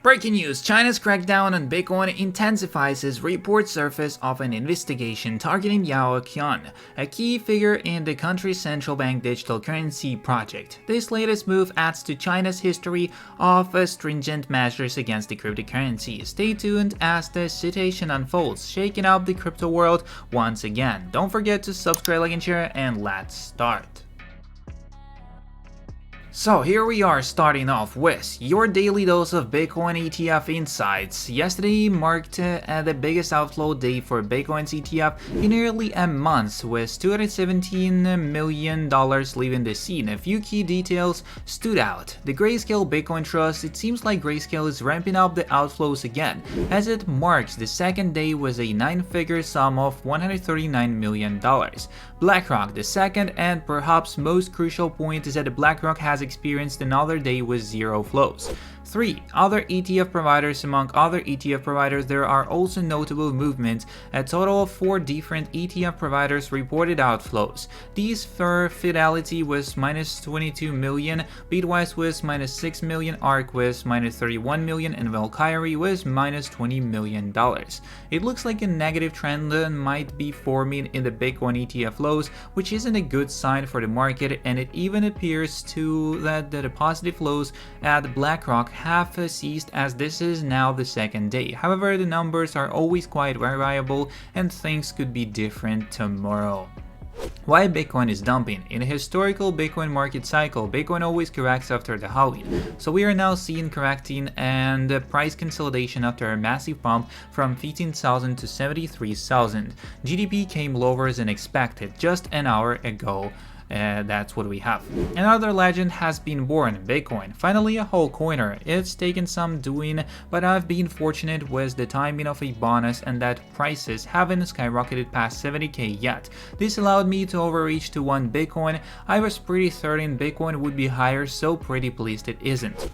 Breaking news, China's crackdown on Bitcoin intensifies as reports surface of an investigation targeting Yao Qian, a key figure in the country's central bank digital currency project. This latest move adds to China's history of stringent measures against the cryptocurrency. Stay tuned as the situation unfolds, shaking up the crypto world once again. Don't forget to subscribe, like, and share, and let's start. So here we are starting off with your daily dose of Bitcoin ETF insights. Yesterday marked the biggest outflow day for Bitcoin's ETF in nearly a month, with $217 million leaving the scene. A few key details stood out. The Grayscale Bitcoin Trust, it seems like Grayscale is ramping up the outflows again, as it marks the second day with a 9-figure sum of $139 million. BlackRock, the second and perhaps most crucial point is that BlackRock has experienced another day with zero flows. 3. Other ETF providers. Among other ETF providers, there are also notable movements. A total of 4 different ETF providers reported outflows. These for Fidelity was minus 22 million, Bitwise was minus 6 million, ARK was minus 31 million, and Valkyrie was minus $20 million. It looks like a negative trend might be forming in the Bitcoin ETF flows, which isn't a good sign for the market, and it even appears that the positive flows at BlackRock have ceased, as this is now the second day. However, the numbers are always quite variable and things could be different tomorrow. Why Bitcoin is dumping? In a historical Bitcoin market cycle, Bitcoin always corrects after the halving. So we are now seeing correcting and price consolidation after a massive bump from 15,000 to 73,000. GDP came lower than expected just an hour ago. That's what we have. Another legend has been born, Bitcoin. Finally a whole coiner. It's taken some doing, but I've been fortunate with the timing of a bonus and that prices haven't skyrocketed past 70k yet. This allowed me to overreach to 1 Bitcoin. I was pretty certain Bitcoin would be higher, so pretty pleased it isn't.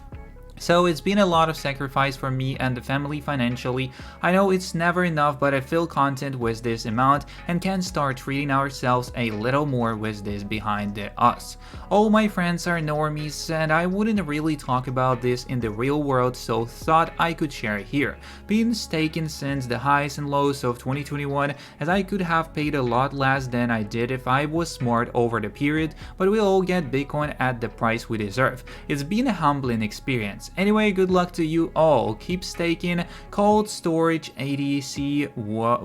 So it's been a lot of sacrifice for me and the family financially. I know it's never enough, but I feel content with this amount and can start treating ourselves a little more with this behind us. All my friends are normies and I wouldn't really talk about this in the real world, so thought I could share here. Been staking since the highs and lows of 2021, as I could have paid a lot less than I did if I was smart over the period, but we'll all get Bitcoin at the price we deserve. It's been a humbling experience. Anyway, good luck to you all. Keep staking. Cold storage, ADC,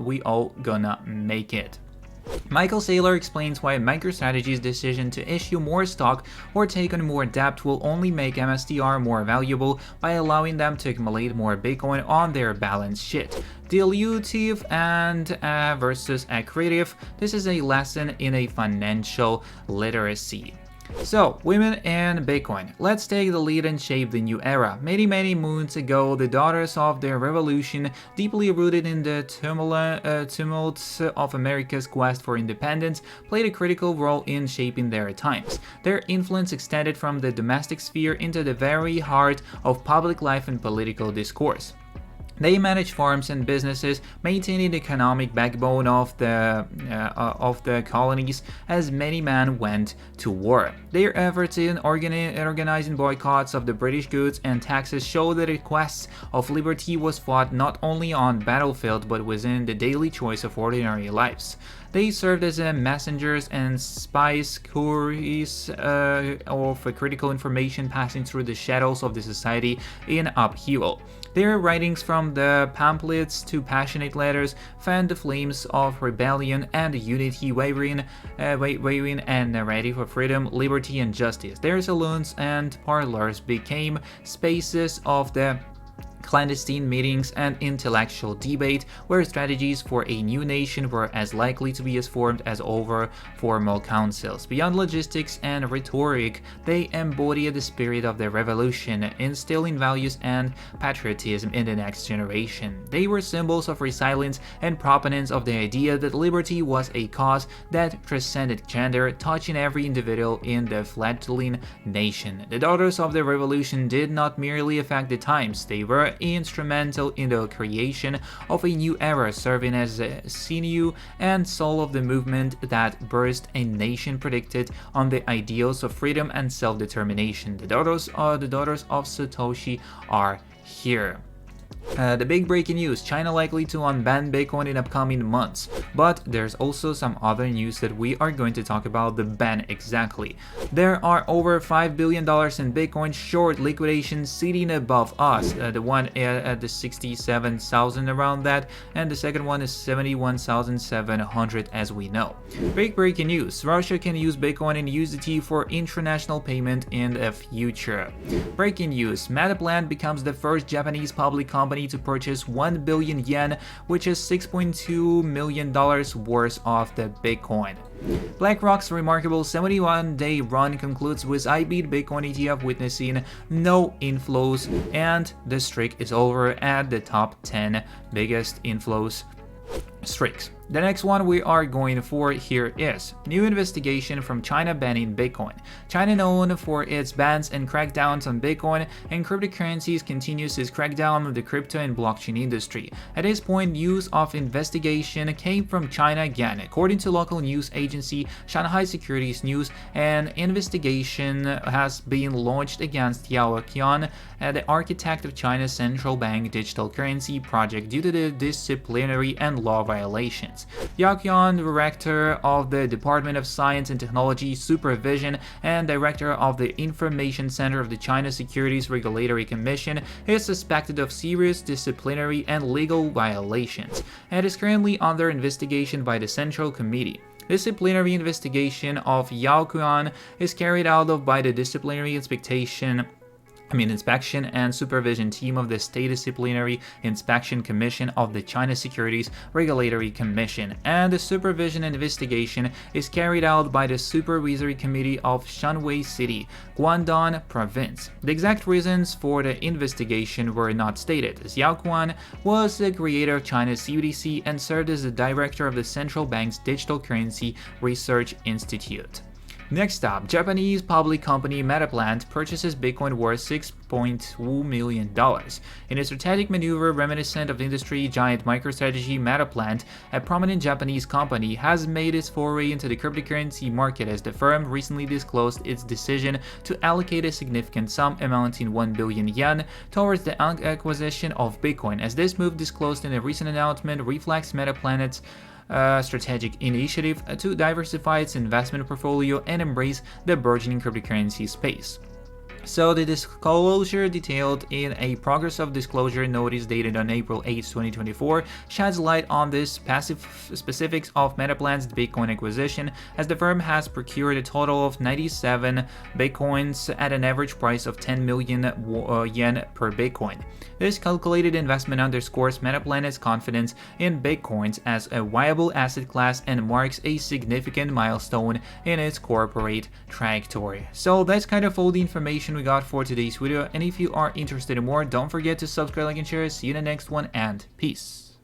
we all gonna make it. Michael Saylor explains why MicroStrategy's decision to issue more stock or take on more debt will only make MSTR more valuable by allowing them to accumulate more Bitcoin on their balance sheet. Dilutive and versus accretive. This is a lesson in a financial literacy. So, women and Bitcoin. Let's take the lead and shape the new era. Many moons ago, the daughters of the revolution, deeply rooted in the tumult of America's quest for independence, played a critical role in shaping their times. Their influence extended from the domestic sphere into the very heart of public life and political discourse. They managed farms and businesses, maintaining the economic backbone of the colonies as many men went to war. Their efforts in organizing boycotts of the British goods and taxes show that the quest of liberty was fought not only on battlefield but within the daily choice of ordinary lives. They served as messengers and spies, couriers of critical information passing through the shadows of the society in upheaval. Their writings, from the pamphlets to passionate letters, fanned the flames of rebellion and unity, wavering and ready for freedom, liberty, and justice. Their saloons and parlors became spaces of the clandestine meetings and intellectual debate, where strategies for a new nation were as likely to be as formed as over formal councils. Beyond logistics and rhetoric, they embodied the spirit of the revolution, instilling values and patriotism in the next generation. They were symbols of resilience and proponents of the idea that liberty was a cause that transcended gender, touching every individual in the fledgling nation. The daughters of the revolution did not merely affect the times, they were instrumental in the creation of a new era, serving as the sinew and soul of the movement that burst a nation predicted on the ideals of freedom and self-determination. The daughters of Satoshi are here. The big breaking news, China likely to unban Bitcoin in upcoming months. But there's also some other news that we are going to talk about the ban exactly. There are over $5 billion in Bitcoin short liquidations sitting above us. The one at the 67,000 around that, and the second one is 71,700 as we know. Big breaking news, Russia can use Bitcoin and USDT for international payment in the future. Breaking news, Metaplan becomes the first Japanese public company to purchase 1 billion yen, which is $6.2 million worth of the Bitcoin. BlackRock's remarkable 71-day run concludes with iBeat Bitcoin ETF witnessing no inflows, and the streak is over at the top 10 biggest inflows streaks. The next one we are going for here is new investigation from China banning Bitcoin. China, known for its bans and crackdowns on Bitcoin and cryptocurrencies, continues its crackdown on the crypto and blockchain industry. At this point, news of investigation came from China again. According to local news agency Shanghai Securities News, an investigation has been launched against Yao Qian, the architect of China's central bank digital currency project, due to the disciplinary and law violations. Yao Qian, director of the Department of Science and Technology Supervision and director of the Information Center of the China Securities Regulatory Commission, is suspected of serious disciplinary and legal violations and is currently under investigation by the Central Committee. Disciplinary investigation of Yao Qian is carried out by the Disciplinary Inspection and Supervision Team of the State Disciplinary Inspection Commission of the China Securities Regulatory Commission, and the supervision investigation is carried out by the Supervisory Committee of Shanwei City, Guangdong Province. The exact reasons for the investigation were not stated, as Yao Qian was the creator of China's CBDC and served as the director of the central bank's Digital Currency Research Institute. Next up, Japanese public company Metaplan purchases Bitcoin worth $6.2 million. In a strategic maneuver reminiscent of industry giant MicroStrategy, Metaplan, a prominent Japanese company, has made its foray into the cryptocurrency market, as the firm recently disclosed its decision to allocate a significant sum amounting 1 billion yen towards the acquisition of Bitcoin. As this move, disclosed in a recent announcement, reflects Metaplan's strategic initiative to diversify its investment portfolio and embrace the burgeoning cryptocurrency space. So the disclosure, detailed in a progress of disclosure notice dated on April 8, 2024, sheds light on the specifics of Metaplan's Bitcoin acquisition, as the firm has procured a total of 97 Bitcoins at an average price of 10 million yen per Bitcoin. This calculated investment underscores Metaplan's confidence in Bitcoins as a viable asset class and marks a significant milestone in its corporate trajectory. So that's kind of all the information we got for today's video, and if you are interested in more, don't forget to subscribe, like, and share. See you in the next one, and peace.